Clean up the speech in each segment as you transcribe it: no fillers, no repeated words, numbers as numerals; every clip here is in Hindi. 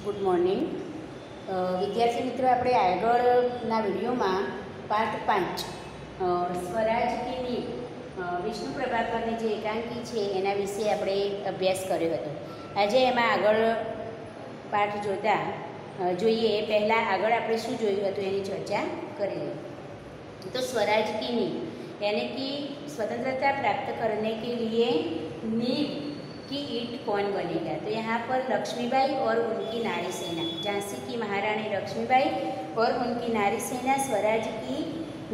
ગુડ મોર્નિંગ વિદ્યાર્થી મિત્રો, આપણે આગળના વિડીયોમાં પાઠ 5 સ્વરાજ की नींव વિષ્ણુ પ્રભાકરની જે એકાંકી છે એના વિશે આપણે અભ્યાસ કર્યો હતો। આજે એમાં આગળ પાઠ જોતા જોઈએ એ પહેલાં આગળ આપણે શું જોયું હતું એની ચર્ચા કરી લઈએ। तो स्वराज की नींव यानी कि स्वतंत्रता प्राप्त करने के लिए नींव की ईंट कौन बनेगा। तो यहाँ पर लक्ष्मीबाई और उनकी नारी सेना, झांसी की महारानी लक्ष्मीबाई और उनकी नारी सेना स्वराज की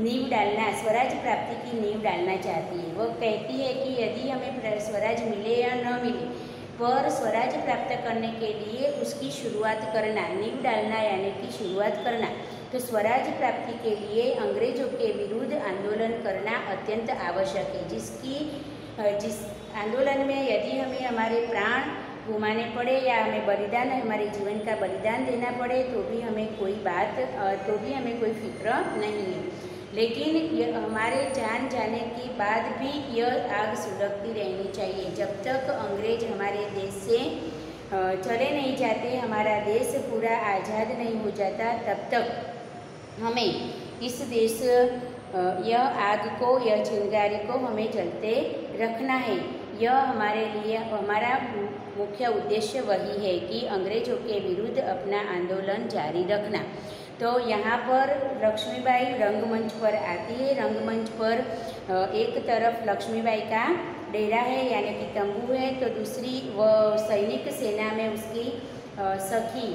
नींव डालना, स्वराज प्राप्ति की नींव डालना चाहती है। वो कहती है कि यदि हमें स्वराज मिले या न मिले, पर स्वराज प्राप्त करने के लिए उसकी शुरुआत करना, नींव डालना यानी कि शुरुआत करना। तो स्वराज प्राप्ति के लिए अंग्रेज़ों के विरुद्ध आंदोलन करना अत्यंत आवश्यक है, जिस आंदोलन में यदि हमें हमारे प्राण घुमाने पड़े या हमें बलिदान, हमारे जीवन का बलिदान देना पड़े तो भी हमें कोई फिक्र नहीं है। लेकिन हमारे जान जाने के बाद भी यह आग सुलगती रहनी चाहिए। जब तक अंग्रेज हमारे देश से चले नहीं जाते, हमारा देश पूरा आज़ाद नहीं हो जाता, तब तक हमें इस देश यह आग को, यह चिंगारी को हमें जलते रखना है। यह हमारे लिए हमारा मुख्य उद्देश्य वही है कि अंग्रेज़ों के विरुद्ध अपना आंदोलन जारी रखना। तो यहाँ पर लक्ष्मीबाई रंगमंच पर आती है। रंगमंच पर एक तरफ लक्ष्मीबाई का डेरा है यानी कि तंबू है, तो दूसरी वह सैनिक सेना में उसकी सखी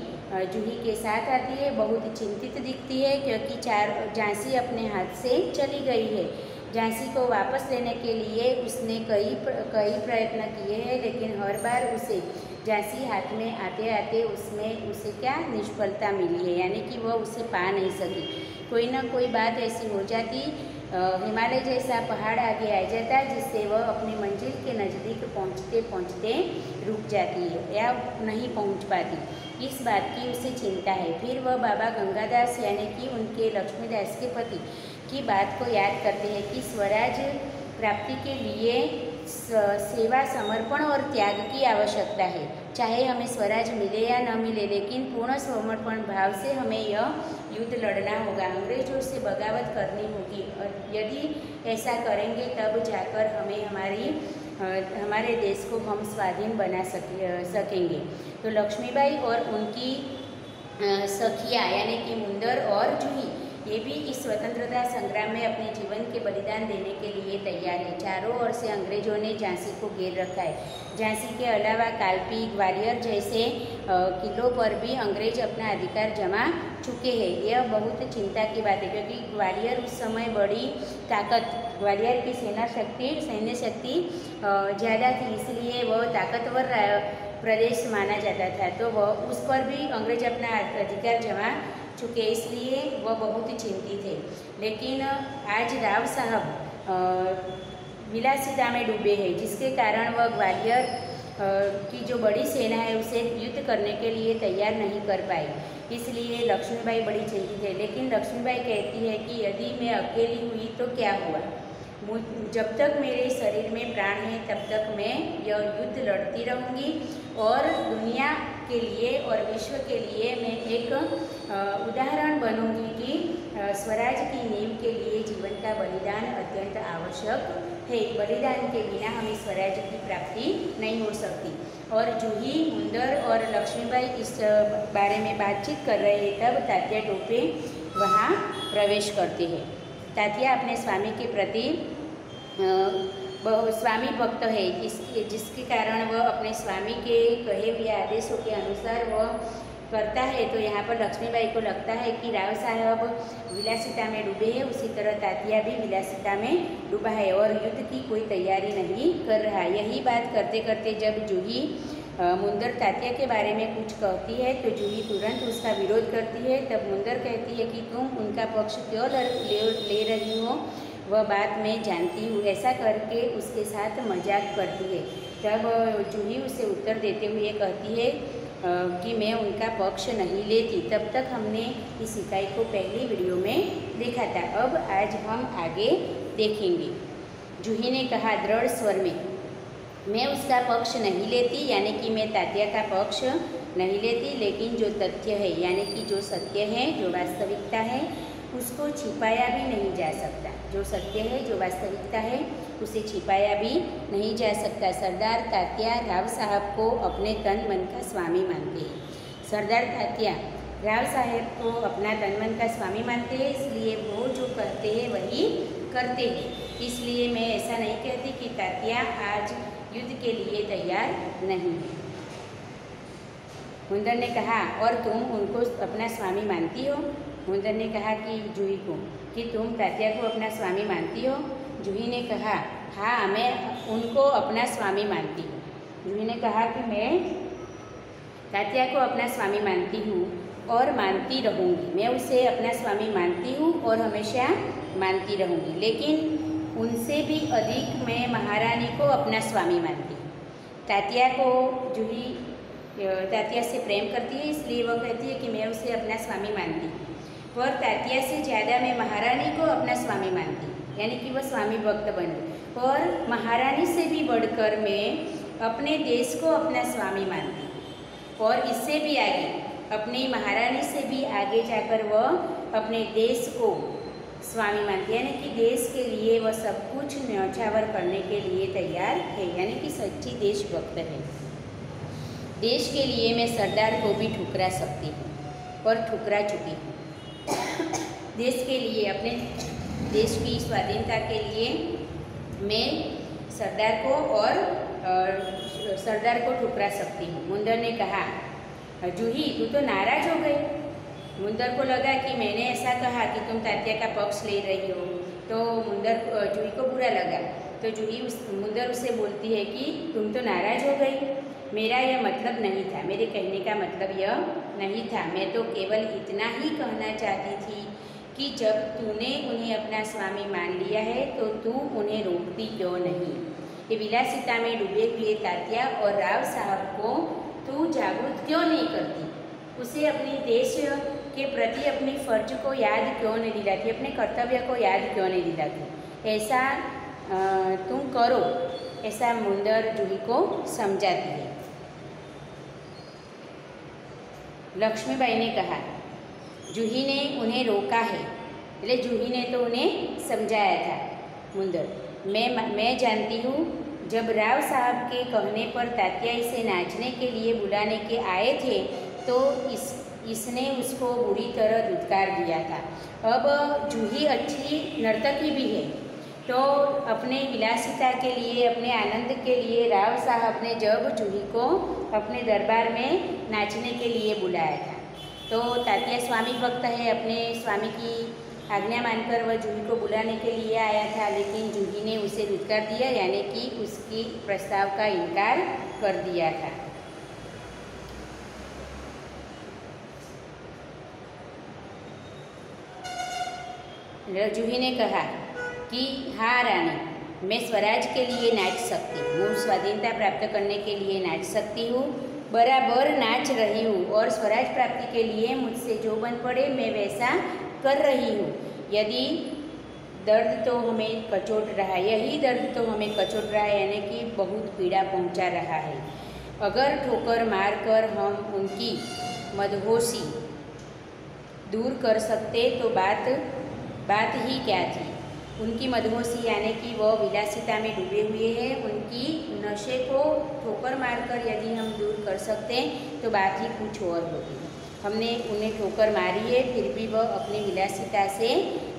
जूही के साथ आती है। बहुत चिंतित दिखती है क्योंकि झांसी अपने हाथ से चली गई है। झांसी को वापस लेने के लिए उसने कई प्रयत्न किए हैं, लेकिन हर बार उसे झांसी हाथ में आते आते उसे क्या निष्फलता मिली है, यानी कि वह उसे पा नहीं सकी। कोई ना कोई बात ऐसी हो जाती, हिमालय जैसा पहाड़ आगे आ जाता, जिससे वह अपनी मंजिल के नज़दीक पहुँचते पहुँचते रुक जाती है या नहीं पहुँच पाती। इस बात की उसे चिंता है। फिर वह बाबा गंगादास यानी कि उनके लक्ष्मीदास के पति की बात को याद करते हैं कि स्वराज प्राप्ति के लिए सेवा, समर्पण और त्याग की आवश्यकता है। चाहे हमें स्वराज मिले या न मिले, लेकिन पूर्ण समर्पण भाव से हमें यह युद्ध लड़ना होगा, अंग्रेज़ों से बगावत करनी होगी। और यदि ऐसा करेंगे तब जाकर हमें हमारे देश को हम स्वाधीन बना सकेंगे। तो लक्ष्मीबाई और उनकी सखियाँ यानी कि मुंदर और जूही, ये भी इस स्वतंत्रता संग्राम में अपने जीवन के बलिदान देने के लिए तैयार है। चारों ओर से अंग्रेज़ों ने झांसी को घेर रखा है। झांसी के अलावा कालपी, ग्वालियर जैसे किलों पर भी अंग्रेज अपना अधिकार जमा चुके हैं। यह बहुत चिंता की बात है क्योंकि ग्वालियर उस समय बड़ी ग्वालियर की सैन्य शक्ति ज़्यादा थी, इसलिए वह ताकतवर प्रदेश माना जाता था। तो वह उस पर भी अंग्रेज अपना अधिकार जमा चुके, इसलिए वह बहुत चिंतित है। लेकिन आज राव साहब विलासिता में डूबे हैं, जिसके कारण वह ग्वालियर की जो बड़ी सेना है उसे युद्ध करने के लिए तैयार नहीं कर पाई। इसलिए लक्ष्मीबाई बड़ी चिंतित है। लेकिन लक्ष्मीबाई कहती है कि यदि मैं अकेली हुई तो क्या हुआ, जब तक मेरे शरीर में प्राण है तब तक मैं यह युद्ध लड़ती रहूँगी और दुनिया के लिए और विश्व के लिए मैं एक उदाहरण बनूंगी कि स्वराज की नींव के लिए जीवन का बलिदान अत्यंत आवश्यक है। बलिदान के बिना हमें स्वराज की प्राप्ति नहीं हो सकती। और जूही, मुंदर और लक्ष्मीबाई इस बारे में बातचीत कर रहे हैं, तब तात्या टोपे वहाँ प्रवेश करते हैं। तात्या अपने स्वामी के प्रति स्वामी भक्त है, जिसके कारण वह अपने स्वामी के कहे हुए आदेशों के अनुसार वह करता है। तो यहाँ पर लक्ष्मीबाई को लगता है कि राव साहब विलासिता में डूबे हैं, उसी तरह तात्या भी विलासिता में डूबा है और युद्ध की कोई तैयारी नहीं कर रहा। यही बात करते करते जब जूही मुंदर तात्या के बारे में कुछ कहती है तो जूही तुरंत उसका विरोध करती है। तब मुंदर कहती है कि तुम उनका पक्ष क्यों ले रही हो, वह बात मैं जानती हूँ, ऐसा करके उसके साथ मजाक करती है। तब जूही उसे उत्तर देते हुए कहती है कि मैं उनका पक्ष नहीं लेती। तब तक हमने इस इकाई को पहली वीडियो में देखा था, अब आज हम आगे देखेंगे। जूही ने कहा दृढ़ स्वर में, मैं उसका पक्ष नहीं लेती, यानी कि मैं तात्या का पक्ष नहीं लेती, लेकिन जो तथ्य है यानी कि जो सत्य है, जो वास्तविकता है, उसको छिपाया भी नहीं जा सकता। जो सत्य है, जो वास्तविकता है, उसे छिपाया भी नहीं जा सकता। सरदार तात्या राव साहब को अपने तन मन का स्वामी मानते हैं। सरदार तात्या राव साहब को अपना तन मन का स्वामी मानते हैं, इसलिए वो जो कहते हैं वही करते हैं। इसलिए मैं ऐसा नहीं कहती कि तात्या आज युद्ध के लिए तैयार नहीं है। हुंदर ने कहा, और तुम उनको अपना स्वामी मानती हो? हुंदर ने कहा कि जूही को, कि तुम तात्या को अपना स्वामी मानती हो? जूही ने कहा, हाँ, मैं उनको अपना स्वामी मानती हूँ। जूही ने कहा कि मैं तात्या को अपना स्वामी मानती हूँ और मानती रहूँगी। मैं उसे अपना स्वामी मानती हूँ और हमेशा मानती रहूँगी, लेकिन उनसे भी अधिक मैं महारानी को अपना स्वामी मानती हूँ। तात्या को जूही तात्या से प्रेम करती है, इसलिए वह कहती है कि मैं उसे अपना स्वामी मानती हूँ, पर तात्या से ज़्यादा मैं महारानी को अपना स्वामी मानती हूँ, यानी कि वह स्वामी भक्त बनी। और महारानी से भी बढ़कर मैं अपने देश को अपना स्वामी मानती हूँ, और इससे भी आगे, अपनी महारानी से भी आगे जाकर वह अपने देश को स्वामी मानती है, यानी कि देश के लिए वह सब कुछ न्यौछावर करने के लिए तैयार है, यानी कि सच्ची देशभक्त है। देश के लिए मैं सरदार को भी ठुकरा सकती हूँ और ठुकरा चुकी हूँ। देश के लिए, अपने देश की स्वाधीनता के लिए मैं सरदार को ठुकरा सकती हूँ। मुंदर ने कहा, जूही तू तो नाराज हो गई। मुंदर को लगा कि मैंने ऐसा कहा कि तुम तात्या का पक्ष ले रही हो, तो जूही को बुरा लगा। तो मुंदर उससे बोलती है कि तुम तो नाराज हो गई, मेरा यह मतलब नहीं था, मेरे कहने का मतलब यह नहीं था। मैं तो केवल इतना ही कहना चाहती थी कि जब तूने उन्हें अपना स्वामी मान लिया है तो तू उन्हें रोकती क्यों नहीं। ये विलासिता में डूबे हुए तात्या और राव साहब को तू जागरूक क्यों नहीं करती, उसे अपने देश के प्रति अपनी फर्ज को याद क्यों नहीं दिलाती, अपने कर्तव्य को याद क्यों नहीं दिलाती। ऐसा तुम करो, ऐसा मुंदर जूही को समझाती है। लक्ष्मीबाई ने कहा, जूही ने उन्हें रोका है, એટલે जूही ने तो उन्हें समझाया था। मुंदर, मैं जानती हूँ, जब राव साहब के कहने पर तात्या इसे नाचने के लिए बुलाने के आए थे तो इसने उसको बुरी तरह धुतकार दिया था। अब जूही अच्छी नर्तकी भी है, तो अपने विलासिता के लिए, अपने आनंद के लिए राव साहब ने जब जूही को अपने दरबार में नाचने के लिए बुलाया था, तो तात्या स्वामी भक्त है, अपने स्वामी की आज्ञा मानकर वह जूही को बुलाने के लिए आया था, लेकिन जूही ने उसे धुतकार दिया, यानी कि उसकी प्रस्ताव का इनकार कर दिया था। जूही ने कहा कि हाँ रानी, मैं स्वराज के लिए नाच सकती हूँ, स्वाधीनता प्राप्त करने के लिए नाच सकती हूँ, बराबर नाच रही हूँ, और स्वराज प्राप्ति के लिए मुझसे जो बन पड़े मैं वैसा कर रही हूँ। यदि दर्द तो हमें कचोट रहा है, यही दर्द तो हमें कचोट रहा है, यानी कि बहुत पीड़ा पहुँचा रहा है। अगर ठोकर मार कर हम उनकी मदहोशी दूर कर सकते तो बात ही क्या थी। उनकी मदहोशी यानी कि वह विलासिता में डूबे हुए हैं, उनकी नशे को ठोकर मारकर यदि हम दूर कर सकते तो बात ही कुछ और होती। हमने उन्हें ठोकर मारी है, फिर भी वह अपनी विलासिता से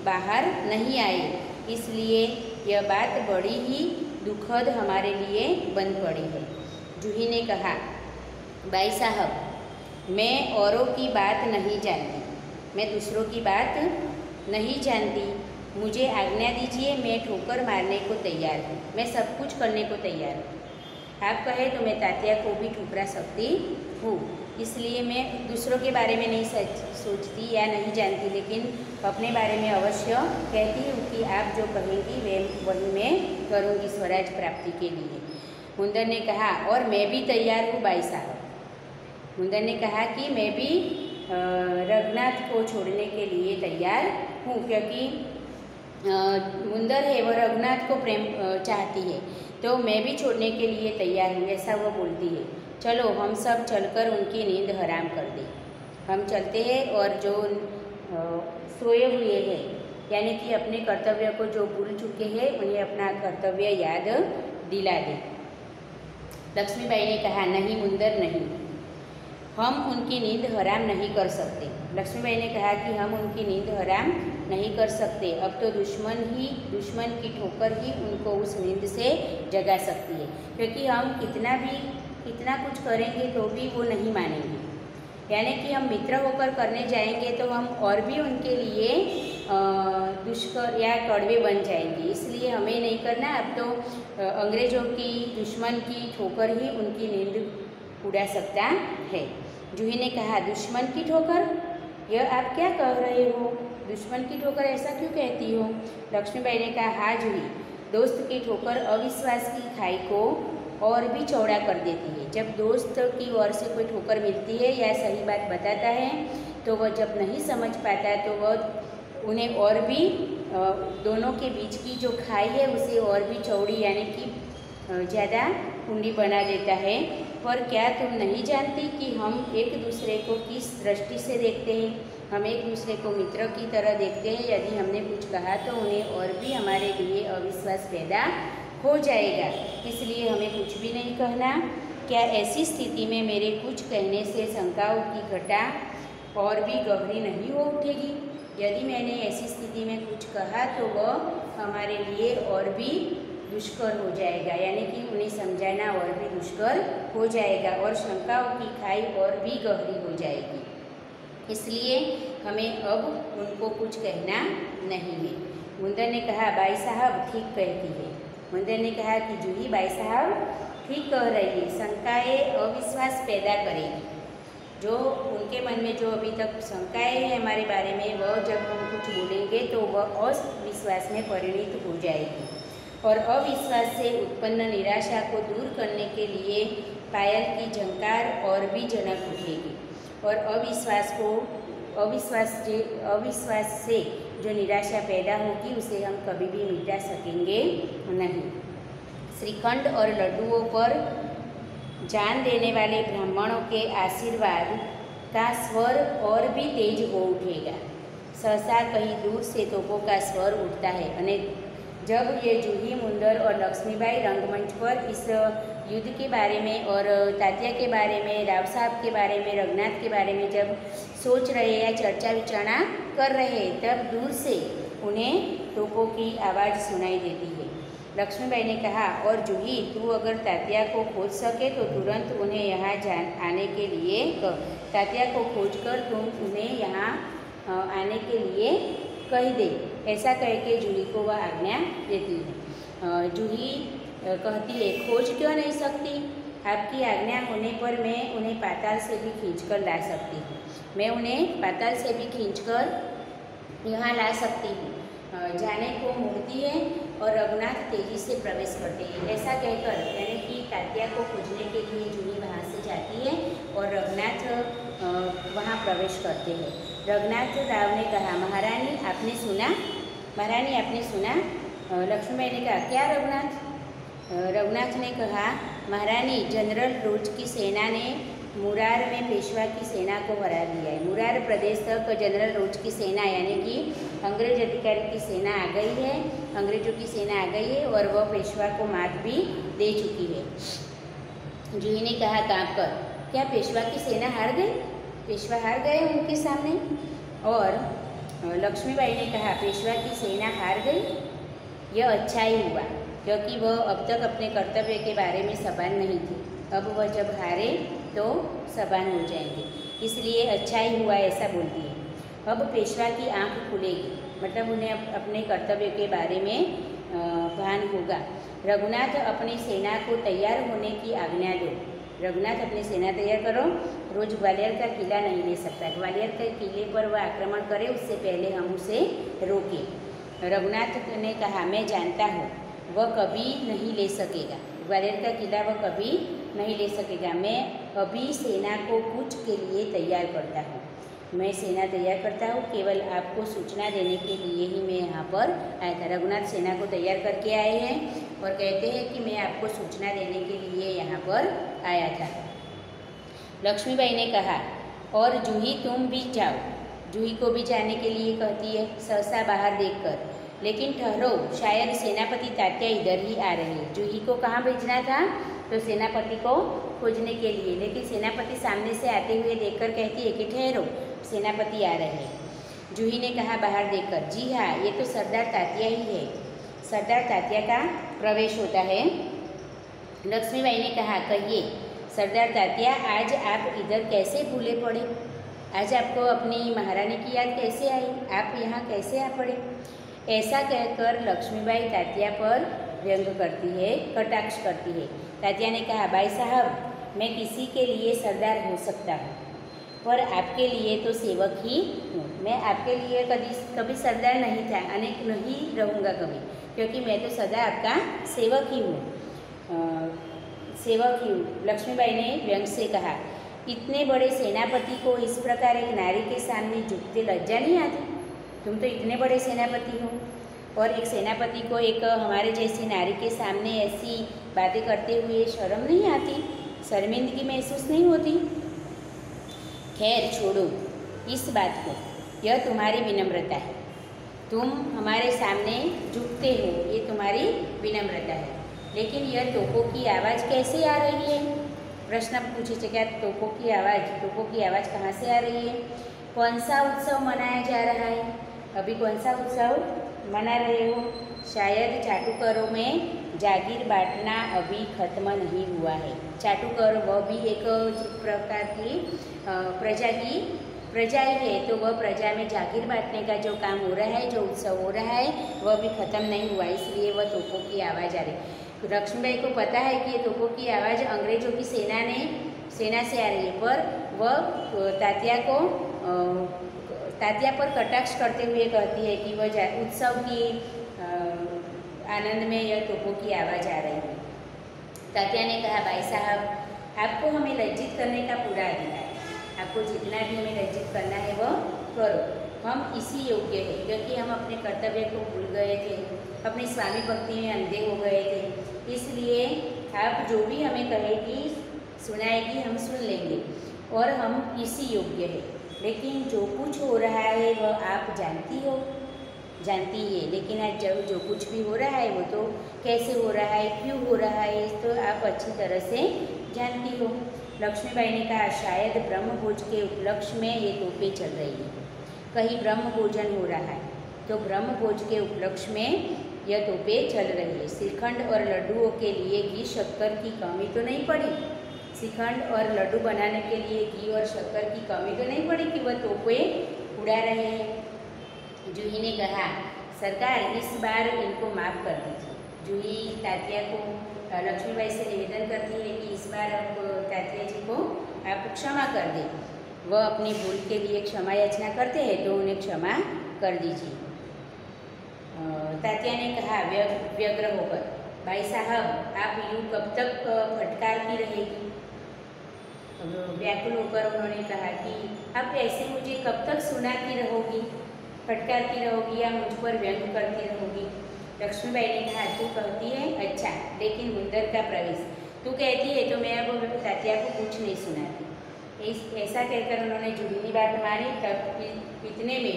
बाहर नहीं आए, इसलिए यह बात बड़ी ही दुखद हमारे लिए बन पड़ी है। जूही ने कहा, भाई साहब, मैं औरों की बात नहीं जानती, मैं दूसरों की बात नहीं जानती, मुझे आज्ञा दीजिए, मैं ठोकर मारने को तैयार हूँ, मैं सब कुछ करने को तैयार हूँ। आप कहे तो मैं तात्या को भी ठुकरा सकती हूँ, इसलिए मैं दूसरों के बारे में नहीं सोचती या नहीं जानती, लेकिन अपने बारे में अवश्य कहती हूँ कि आप जो कहेंगी वही मैं करूँगी स्वराज प्राप्ति के लिए। मुंदर ने कहा, और मैं भी तैयार हूँ भाई साहब। मुंदर ने कहा कि मैं भी रघुनाथ को छोड़ने के लिए तैयार हूँ, क्योंकि मुंदर है वह रघुनाथ को प्रेम चाहती है, तो मैं भी छोड़ने के लिए तैयार हूँ, ऐसा वह बोलती है। चलो हम सब चलकर उनकी नींद हराम कर दें। हम चलते हैं और जो सोए हुए हैं, यानी कि अपने कर्तव्य को जो भूल चुके हैं, उन्हें अपना कर्तव्य याद दिला दें। लक्ष्मीबाई ने कहा, नहीं मुंदर नहीं, हम उनकी नींद हराम नहीं कर सकते। लक्ष्मीबाई ने कहा कि हम उनकी नींद हराम नहीं कर सकते, अब तो दुश्मन की ठोकर ही उनको उस नींद से जगा सकती है, क्योंकि हम कितना कुछ करेंगे तो भी वो नहीं मानेंगे। यानी कि हम मित्र होकर करने जाएंगे तो हम और भी उनके लिए दुष्कर या कड़वे बन जाएंगे, इसलिए हमें नहीं करना। अब तो अंग्रेज़ों की दुश्मन की ठोकर ही उनकी नींद उड़ा सकता है। जूही ने कहा, दुश्मन की ठोकर, यह आप क्या कह रहे हो? दुश्मन की ठोकर ऐसा क्यों कहती हो? लक्ष्मीबाई ने कहा, हाँ जूही, दोस्त की ठोकर अविश्वास की खाई को और भी चौड़ा कर देती है। जब दोस्त की ओर से कोई ठोकर मिलती है या सही बात बताता है, तो वह जब नहीं समझ पाता तो वह उन्हें और भी दोनों के बीच की जो खाई है उसे और भी चौड़ी यानी कि ज़्यादा कुंडी बना देता है। पर क्या तुम नहीं जानती कि हम एक दूसरे को किस दृष्टि से देखते हैं? हम एक दूसरे को मित्र की तरह देखते हैं। यदि हमने कुछ कहा तो उन्हें और भी हमारे लिए अविश्वास पैदा हो जाएगा, इसलिए हमें कुछ भी नहीं कहना। क्या ऐसी स्थिति में मेरे कुछ कहने से शंकाओं की घटा और भी गहरी नहीं हो उठेगी? यदि मैंने ऐसी स्थिति में कुछ कहा तो वह हमारे लिए और भी दुष्कर हो जाएगा, यानी कि उन्हें समझाना और भी दुष्कर हो जाएगा और शंकाओं की खाई और भी गहरी हो जाएगी। इसलिए हमें अब उनको कुछ कहना नहीं है। मुंदर ने कहा, बाई साहब ठीक कहती है। मुंदर ने कहा कि जूही बाई साहब ठीक कह रही है, शंकाएँ अविश्वास पैदा करेगी। जो उनके मन में जो अभी तक शंकाएँ हैं हमारे बारे में, वह जब हम कुछ बोलेंगे तो वह अविश्वास में परिणित हो जाएगी और अविश्वास से उत्पन्न निराशा को दूर करने के लिए पायल की झंकार और भी जनक उठेगी और अविश्वास से जो निराशा पैदा होगी उसे हम कभी भी मिटा सकेंगे नहीं। श्रीखंड और लड्डुओं पर जान देने वाले ब्राह्मणों के आशीर्वाद का स्वर और भी तेज हो उठेगा। सहसा कहीं दूर से तोपों का स्वर उठता है और जब ये जूही, मुंदर और लक्ष्मीबाई रंगमंच पर इस युद्ध के बारे में और तात्या के बारे में, राव साहब के बारे में, रघुनाथ के बारे में जब सोच रहे या चर्चा विचारणा कर रहे हैं, तब दूर से उन्हें तोपों की आवाज़ सुनाई देती है। लक्ष्मीबाई ने कहा, और जूही, तू अगर तात्या को खोज सके तो तुरंत उन्हें यहाँ आने के लिए कह। तात्या को खोजकर तुम उन्हें यहाँ आने के लिए कह दे। ऐसा कह के जूही को वह आज्ञा देती है। जूही कहती है, खोज क्यों नहीं सकती? आपकी आज्ञा होने पर मैं उन्हें पाताल से भी खींचकर ला सकती हूँ। मैं उन्हें पाताल से भी खींचकर यहाँ ला सकती हूँ। जाने को मुड़ती है और रघुनाथ तेजी से प्रवेश करते हैं। ऐसा कहकर यानी कि तात्या को खोजने के लिए जूही वहाँ से जाती है और रघुनाथ वहाँ प्रवेश करते हैं। रघुनाथ राव ने कहा, महारानी आपने सुना? महारानी आपने सुना? लक्ष्मीबाई ने कहा, क्या रघुनाथ? रघुनाथ ने कहा, महारानी, जनरल रोज की सेना ने मुरार में पेशवा की सेना को हरा दिया है। मुरार प्रदेश तक जनरल रोज की सेना यानी कि अंग्रेज अधिकारी की सेना आ गई है, अंग्रेजों की सेना आ गई है और वह पेशवा को मात भी दे चुकी है। जूही ने कहा, काँप कर, क्या पेशवा की सेना हार गई? पेशवा हार गए उनके सामने? और लक्ष्मीबाई ने कहा, पेशवा की सेना हार गई, यह अच्छा ही हुआ, क्योंकि वह अब तक अपने कर्तव्य के बारे में सबान नहीं थी। अब वह जब हारे तो सबान हो जाएंगे, इसलिए अच्छा ही हुआ, ऐसा बोलती है। अब पेशवा की आंख खुलेगी, मतलब उन्हें अपने कर्तव्य के बारे में भान होगा। रघुनाथ अपनी सेना को तैयार होने की आज्ञा दो। रघुनाथ अपनी सेना तैयार करो, रोज ग्वालियर का किला नहीं ले सकता। ग्वालियर के किले पर वह आक्रमण करे उससे पहले हम उसे रोकें। रघुनाथ ने कहा, मैं जानता हूँ वह कभी नहीं ले सकेगा, ग्वालियर का किला वह कभी नहीं ले सकेगा। मैं अभी सेना को कूच के लिए तैयार करता हूँ। मैं सेना तैयार करता हूँ, केवल आपको सूचना देने के लिए ही मैं यहाँ पर आया था। रघुनाथ सेना को तैयार करके आए हैं और कहते हैं कि मैं आपको सूचना देने के लिए यहाँ पर आया था। लक्ष्मीबाई ने कहा, और जूही तुम भी जाओ। जूही को भी जाने के लिए कहती है, सहसा बाहर देखकर, लेकिन ठहरो, शायद सेनापति तात्या इधर ही आ रहे हैं। जूही को कहाँ भेजना था? तो सेनापति को खोजने के लिए, लेकिन सेनापति सामने से आते हुए देखकर कहती है कि ठहरो, सेनापति आ रहे हैं। जूही ने कहा बाहर देखकर, जी हाँ, ये तो सरदार तात्या ही है। सरदार तात्या का प्रवेश होता है। लक्ष्मीबाई ने कहा, कहिए सरदार तात्या, आज आप इधर कैसे भूले पड़े? आज आपको अपनी महारानी की याद कैसे आई? आप यहाँ कैसे आ पड़े? ऐसा कहकर लक्ष्मीबाई तात्या पर व्यंग करती है, कटाक्ष करती है। तात्या ने कहा, भाई साहब, मैं किसी के लिए सरदार हो सकता हूँ, पर आपके लिए तो सेवक ही हूँ। मैं आपके लिए कभी सरदार नहीं था, अनेक नहीं रहूँगा कभी, क्योंकि मैं तो सदा आपका सेवक ही हूँ, सेवक ही हूँ। लक्ष्मीबाई ने व्यंग से कहा, इतने बड़े सेनापति को इस प्रकार एक नारी के सामने झुकते लज्जा नहीं आती? तुम तो इतने बड़े सेनापति हो, और एक सेनापति को एक हमारे जैसी नारी के सामने ऐसी बातें करते हुए शर्म नहीं आती? शर्मिंदगी महसूस नहीं होती? खैर छोड़ो इस बात को, यह तुम्हारी विनम्रता है। तुम हमारे सामने झुकते हो, ये तुम्हारी विनम्रता है। लेकिन यह तोपों की आवाज़ कैसे आ रही है? प्रश्न पूछे थे, क्या तोपों की आवाज़ कहाँ से आ रही है? कौन सा उत्सव मनाया जा रहा है? अभी कौन सा उत्सव मना रहे हो? शायद चाटुकरों में जागीर बांटना अभी खत्म नहीं हुआ है। चाटुकर वह भी एक प्रकार की प्रजा ही है, तो वह प्रजा में जागीर बांटने का जो काम हो रहा है, जो उत्सव हो रहा है, वह भी ख़त्म नहीं हुआ, इसलिए वह तोपों की आवाज़ आ रही। लक्ष्मीबाई को पता है कि ये तोपों की आवाज़ अंग्रेज़ों की सेना से आ रही है, पर वह तात्या पर कटाक्ष करते हुए कहती है कि वह उत्सव की आनंद में यह तोपों की आवाज़ आ रही है। तात्या ने कहा, भाई साहब, आपको हमें लज्जित करने का पूरा अधिकार है। आपको जितना भी हमें लज्जित करना है वह करो, हम इसी योग्य हैं, क्योंकि हम अपने कर्तव्य को भूल गए थे, अपनी स्वामी भक्ति में अंधे हो गए थे। इसलिए आप जो भी हमें कहेगी, सुनाएगी, हम सुन लेंगे और हम इसी योग्य हैं। लेकिन जो कुछ हो रहा है वह आप जानती है, लेकिन आज जो कुछ भी हो रहा है वो तो कैसे हो रहा है, क्यों हो रहा है, तो आप अच्छी तरह से जानती हो। लक्ष्मीबाई ने कहा, शायद ब्रह्मभोज के उपलक्ष्य में ये तोपें चल रही है। कहीं ब्रह्म भोजन हो रहा है, तो ब्रह्मभोज के उपलक्ष्य में यह तोपें चल रही है। श्रीखंड और लड्डुओं के लिए घी शक्कर की कमी तो नहीं पड़ी? श्रीखंड और लड्डू बनाने के लिए घी और शक्कर की कमी तो नहीं पड़ी कि वह तोपें उड़ा रहे हैं। जूही ने कहा, सरकार, इस बार इनको माफ़ कर दीजिए। जूही तात्या को लक्ष्मीबाई से निवेदन करती है कि इस बार आप तात्या जी को आप क्षमा कर दें। वह अपनी भूल के लिए क्षमा याचना करते हैं, तो उन्हें क्षमा कर दीजिए। तात्या ने कहा व्यग्र होकर, भाई साहब, आप यूँ कब तक फटकारती रहेगी? व्याकुल होकर उन्होंने कहा कि आप ऐसे मुझे कब तक सुनाती रहोगी, फटकारती रहोगी या मुझ पर व्यंग करती रहोगी? लक्ष्मीबाई ने कहा, तू कहती है अच्छा, लेकिन मुंदर का प्रवेश तू कहती है तो मैं अब तात्या को कुछ नहीं सुनाती। ऐसा कहकर उन्होंने जूही बात मानी। तब इतने में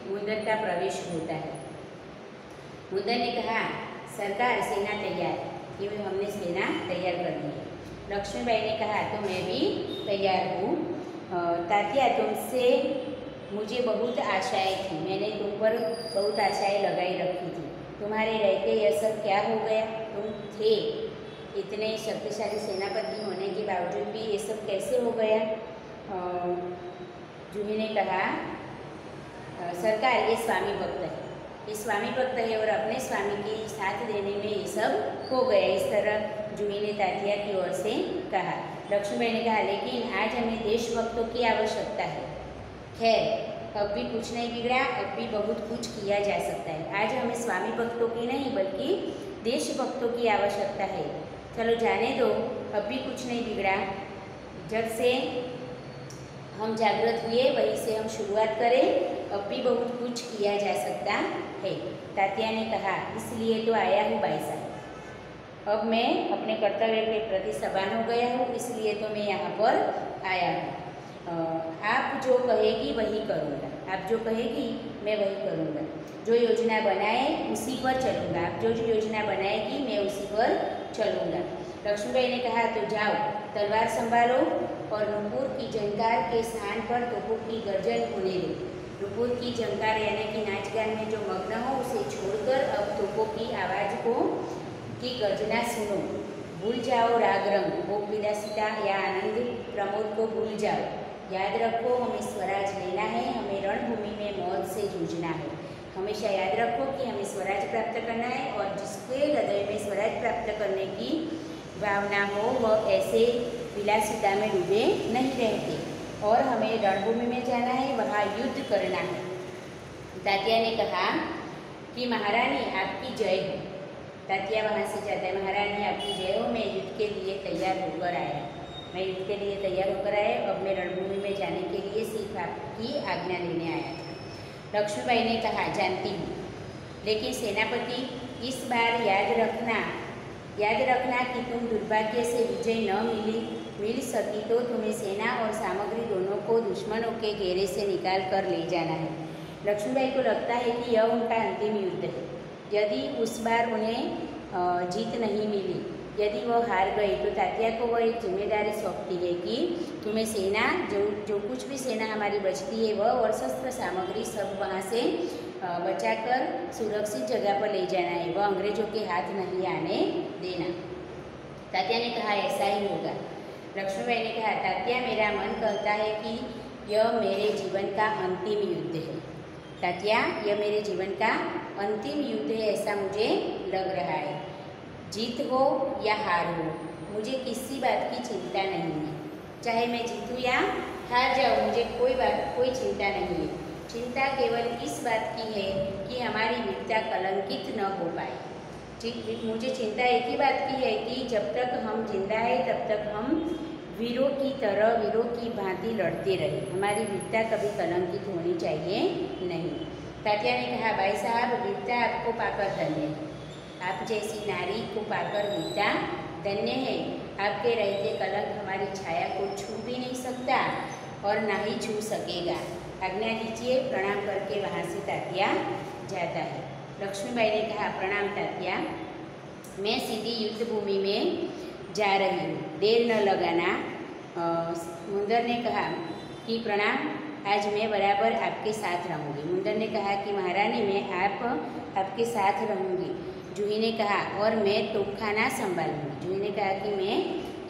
मुंदर का प्रवेश होता है। मुंदर ने कहा, सरकार, सेना तैयार, कि हमने सेना तैयार कर दी है। लक्ष्मीबाई ने कहा, तो मैं भी तैयार हूँ। तात्या, तुमसे मुझे बहुत आशाएं थी, मैंने तुम पर बहुत आशाएं लगाई रखी थी। तुम्हारे रहते यह सब क्या हो गया? तुम थे इतने शक्तिशाली सेनापति होने के बावजूद भी ये सब कैसे हो गया? जूही ने कहा, सरकार, ये स्वामी भक्त है, ये स्वामी भक्त है और अपने स्वामी के साथ देने में ये सब हो गया। इस तरह जूही ने तात्या की ओर से कहा। लक्ष्मीबाई ने कहा, लेकिन आज हमें देशभक्तों की आवश्यकता है। खैर, अब भी कुछ नहीं बिगड़ा, अब भी बहुत कुछ किया जा सकता है। आज हमें स्वामी भक्तों की नहीं बल्कि देशभक्तों की आवश्यकता है। चलो जाने दो, अब भी कुछ नहीं बिगड़ा। जब से हम जागृत हुए वहीं से हम शुरुआत करें, अब भी बहुत कुछ किया जा सकता है। तात्या ने कहा, इसलिए तो आया हूँ भाई साहब, अब मैं अपने कर्तव्य के प्रति सबान हो गया हूँ, इसलिए तो मैं यहाँ पर आया हूँ। आप जो कहेगी वही करूँगा, आप जो कहेगी मैं वही करूँगा, जो योजना बनाए उसी पर चलूँगा, आप जो योजना बनाएगी मैं उसी पर चलूँगा। लक्ष्मीबाई ने कहा, तो जाओ तलवार संभालो और नुपुर की झंकार के स्थान पर तोपों की गर्जन होने दो। नुपुर की झंकार यानी कि नाच गान में जो मग्न हो उसे छोड़कर अब तोपों की आवाज़ की गर्जना सुनो। भूल जाओ राग रंग, भोग विलासिता या आनंद प्रमोद को भूल जाओ। याद रखो हमें स्वराज लेना है, हमें रणभूमि में मौत से जूझना है। हमेशा याद रखो कि हमें स्वराज प्राप्त करना है और जिसके हृदय में स्वराज प्राप्त करने की भावना हो वह ऐसे विलासिता में डूबे नहीं रहते और हमें रणभूमि में जाना है, वहाँ युद्ध करना है। तात्या ने कहा कि महारानी आपकी जय हो। तात्या वहाँ से जाता है, महारानी आपकी जय हो, मैं युद्ध के लिए तैयार होकर आया, मैं युद्ध के लिए तैयार होकर आया, अब मैं रणभूमि में जाने के लिए सिर्फ आपकी आज्ञा लेने आया था। लक्ष्मीबाई ने कहा, जानती हूँ, लेकिन सेनापति इस बार याद रखना कि तुम दुर्भाग्य से विजय न मिल सकी तो तुम्हें सेना और सामग्री दोनों को दुश्मनों के घेरे से निकाल कर ले जाना है। लक्ष्मीबाई को लगता है कि यह उनका अंतिम युद्ध है। यदि उस बार उन्हें जीत नहीं मिली, यदि वह हार गई तो तात्या को वह एक जिम्मेदारी सौंपती है कि तुम्हें सेना जो कुछ भी सेना हमारी बचती है वह और शस्त्र सामग्री सब वहाँ से बचाकर सुरक्षित जगह पर ले जाना है, वह अंग्रेजों के हाथ नहीं आने देना। तात्या ने कहा, ऐसा ही होगा। लक्ष्मीबाई ने कहा, तात्या मेरा मन कहता है कि यह मेरे जीवन का अंतिम युद्ध है। तात्या, यह मेरे जीवन का अंतिम युद्ध है, ऐसा मुझे लग रहा है। जीत हो या हार हो, मुझे किसी बात की चिंता नहीं है। चाहे मैं जीतूँ या हार जाऊँ, मुझे कोई चिंता नहीं है। चिंता केवल इस बात की है कि हमारी वीरता कलंकित न हो पाए। मुझे चिंता एक ही बात की है कि जब तक हम जिंदा हैं तब तक हम वीरों की तरह वीरों की भांति लड़ते रहे, हमारी वीरता कभी कलंकित होनी चाहिए नहीं। तात्या ने कहा, भाई साहब, वीरता आपको पाकर धन्य है, आप जैसी नारी को पाकर वीरता धन्य है। आपके रहते कलंक हमारी छाया को छू भी नहीं सकता और ना ही छू सकेगा। आज्ञा दीजिए। प्रणाम करके वहाँ से तात्या जाता है। लक्ष्मीबाई ने कहा, प्रणाम तात्या, मैं सीधी युद्ध भूमि में जा रही हूँ, देर न लगाना। मुंदर ने कहा कि प्रणाम, आज मैं बराबर आपके साथ रहूँगी। मुंदर ने कहा कि महारानी, मैं आपके साथ रहूँगी। जूही ने कहा, और मैं तोपखाना संभालूंगी। जूही ने कहा कि मैं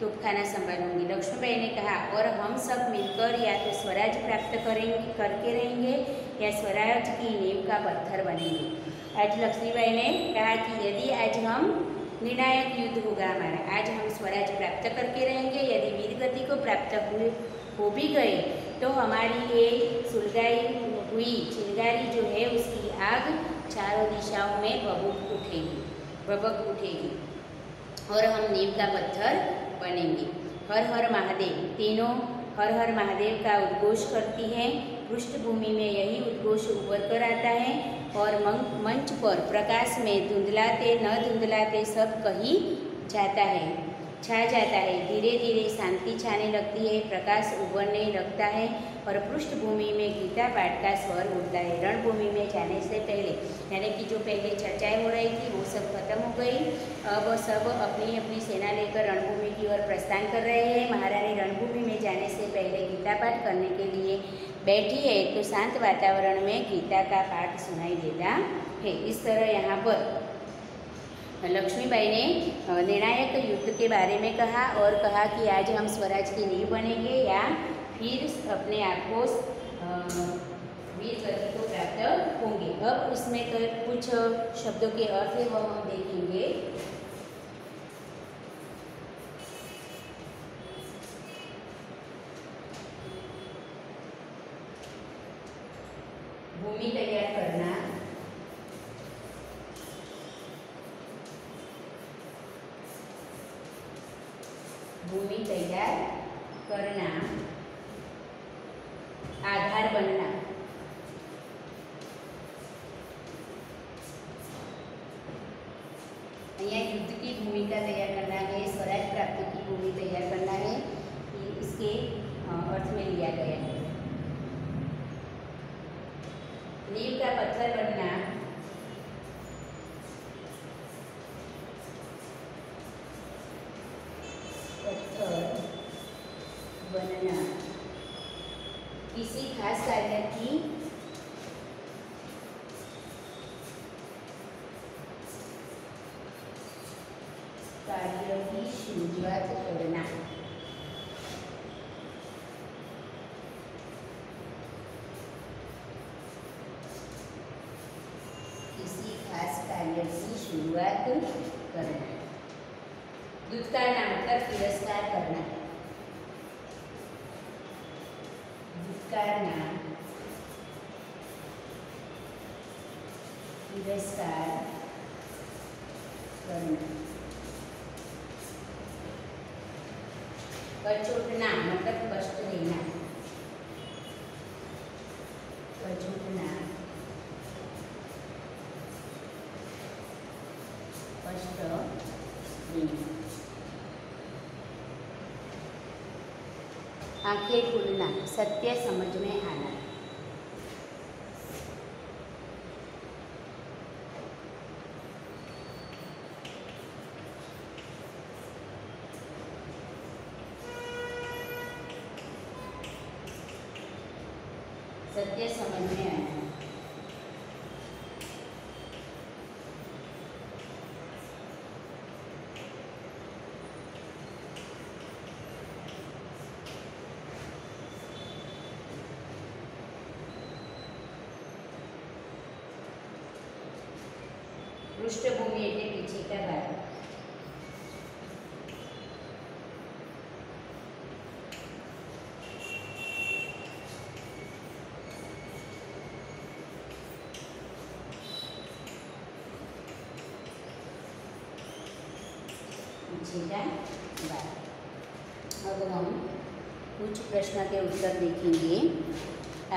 तोपखाना संभालूंगी। लक्ष्मीबाई ने कहा, और हम सब मिलकर या तो स्वराज प्राप्त करके रहेंगे या स्वराज की नींव का पत्थर बनेंगे। आज लक्ष्मीबाई ने कहा कि यदि आज हम निर्णायक युद्ध होगा हमारा, आज हम स्वराज प्राप्त करके रहेंगे। यदि वीरगति को प्राप्त हो भी गए तो हमारी ये सुलगाई हुई चिंगारी जो है उसकी आग चारों दिशाओं में भभक उठेगी और हम नींव का पत्थर बनेंगे। हर हर महादेव, तीनों हर हर महादेव का उद्घोष करती हैं। पृष्ठभूमि में यही उद्घोष उभर कर आता है और मंच पर प्रकाश में धुंधलाते न धुंधलाते सब कहीं छा जाता है। धीरे धीरे शांति छाने लगती है, प्रकाश उभरने लगता है और पृष्ठभूमि में गीता पाठ का स्वर उठता है। रणभूमि में जाने से पहले, यानी कि जो पहले चर्चाएं हो रही थी वो सब खत्म हो गई। अब सब अपनी अपनी सेना लेकर रणभूमि की ओर प्रस्थान कर रहे हैं। महारानी रणभूमि में जाने से पहले गीता पाठ करने के लिए बैठी है तो शांत वातावरण में गीता का पाठ सुनाई देता है। इस तरह यहाँ पर लक्ष्मीबाई ने निर्णायक युद्ध के बारे में कहा और कहा कि आज हम स्वराज की नींव बनेंगे या फिर अपने आप को वीर गति को प्राप्त होंगे। अब इसमें कुछ शब्दों के अर्थ है वह हम देखेंगे। भूमि तैयार करना, भूमि तैयार करना, बनना, यहाँ युद्ध की भूमिका तैयार करना है, स्वराज प्राप्ति की भूमि तैयार करना है, इसके अर्थ में लिया गया है। नींव का पत्थर बनना, पत्थर बनना, किसी खास कार्य की शुरुआत करना, किसी खास कार्य की शुरुआत करना। दुत्कारना मतलब तिरस्कार करना, दुत्कारना तिरस्कार करना। कचोटना मतलब कष्ट देना, कचोटना कष्ट देना। आंखें खुलना, सत्य समझ में आना, सत्य समझ में आना। पृष्ठभूमि એટલે पीछे का भाग, अब हम कुछ प्रश्न के उत्तर देखेंगे।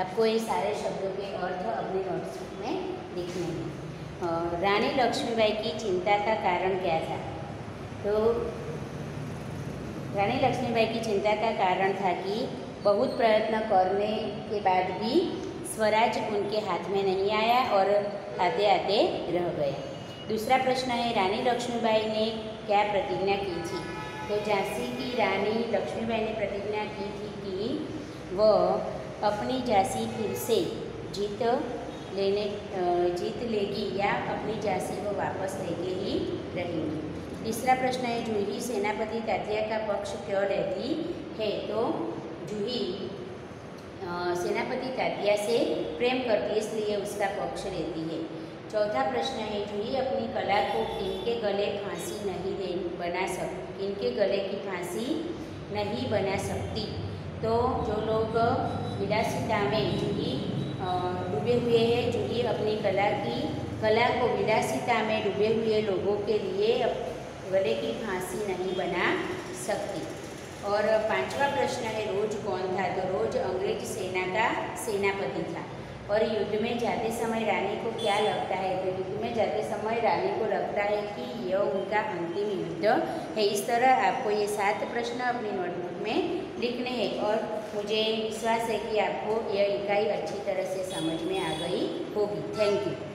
आपको ये सारे शब्दों के अर्थ अपने नोट्स में लिखने हैं। रानी लक्ष्मीबाई की चिंता का कारण क्या था? तो रानी लक्ष्मीबाई की चिंता का कारण था कि बहुत प्रयत्न करने के बाद भी स्वराज उनके हाथ में नहीं आया और आते आते रह गया। दूसरा प्रश्न है, रानी लक्ष्मीबाई ने क्या प्रतिज्ञा की थी? तो झांसी की रानी लक्ष्मीबाई ने प्रतिज्ञा की थी कि वह अपनी झांसी फिर से जीत लेगी या अपनी झांसी को वापस लेके ही रहेंगी। तीसरा प्रश्न है, जूही सेनापति तात्या का पक्ष क्यों लेती है? तो जूही सेनापति तात्या से प्रेम करती है, इसलिए उसका पक्ष लेती है। चौथा प्रश्न है, जूही अपनी कला को किनके गले की फांसी नहीं बना सकती? तो जो लोग विलासिता में जूही डूबे हुए हैं, जूही अपनी कला को विलासिता में डूबे हुए लोगों के लिए गले की फांसी नहीं बना सकती। और पांचवा प्रश्न है, रोज कौन था? तो रोज अंग्रेज सेना का सेनापति था। और युद्ध में जाते समय रानी को क्या लगता है? तो युद्ध में जाते समय रानी को लगता है कि यह उनका अंतिम युद्ध है। इस तरह आपको ये 7 प्रश्न अपनी नोटबुक में लिखने हैं और मुझे विश्वास है कि आपको यह इकाई अच्छी तरह से समझ में आ गई होगी। Thank you.